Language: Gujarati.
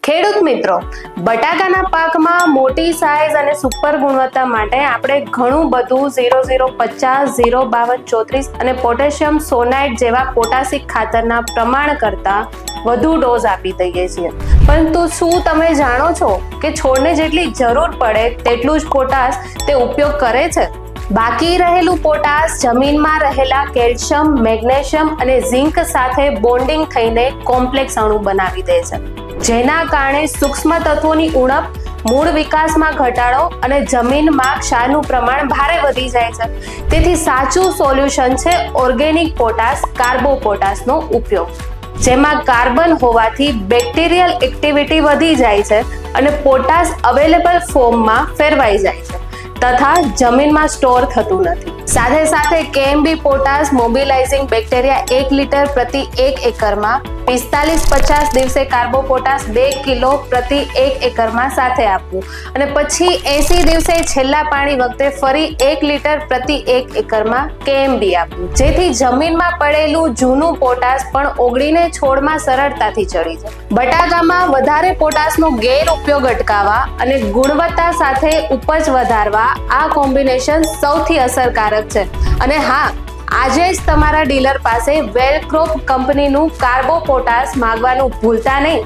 ખેડૂત મિત્રો, બટાકાના પાકમાં મોટી સાઈઝ અને સુપર ગુણવત્તા માટે આપણે ઘણું બધું 0050, 05234 અને પોટેશિયમ સોનાઇટ જેવા પોટાશિક ખાતરના પ્રમાણ કરતા વધુ ડોઝ આપી દઈએ છીએ. પરંતુ શું તમે જાણો છો કે છોડને જેટલી જરૂર પડે તેટલું જ પોટાશ તે ઉપયોગ કરે છે? બાકી રહેલું પોટાશ જમીનમાં રહેલા કેલ્શિયમ, મેગ્નેશિયમ અને ઝિંક સાથે બોન્ડિંગ થઈને કોમ્પ્લેક્સ અણુ બનાવી દે છે, જેના કારણે સૂક્ષ્મ તત્વોની ઉણપ, મૂળ વિકાસમાં ઘટાડો અને જમીનમાં ક્ષારનું પ્રમાણ ભારે વધી જાય છે. તેથી સાચું સોલ્યુશન છે ઓર્ગેનિક પોટાશ, કાર્બો પોટાશનો ઉપયોગ, જેમાં કાર્બન હોવાથી બેક્ટેરિયલ એક્ટિવિટી વધી જાય છે અને પોટાશ અવેલેબલ ફોર્મમાં ફેરવાઈ જાય છે તથા જમીનમાં સ્ટોર થતું નથી. સાથે સાથે કેએમબી પોટાશ મોબિલાઇઝિંગ બેક્ટેરિયા 1 લિટર પ્રતિ 1 એકરમાં 45-50 દિવસે કાર્બો પોટાશ 2 કિલો પ્રતિ 1 એકરમાં સાથે આપવું અને પછી 80 દિવસે છેલ્લા પાણી વખતે ફરી 1 લિટર પ્રતિ 1 એકરમાં કેએમબી આપવું, જેથી જમીનમાં પડેલું જૂનું પોટાશ પણ ઓગળીને છોડમાં સરળતાથી ચડી જાય. બટાકામાં વધારે પોટાશનો ગેરઉપયોગ અટકાવવા અને ગુણવત્તા સાથે ઉપજ વધારવા આ કોમ્બિનેશન સૌથી અસરકારક છે. અને હા, આજે જ તમારા ડીલર પાસે વેલક્રોપ કંપનીનું કાર્બો પોટાશ માંગવાનું ભૂલતા નહીં.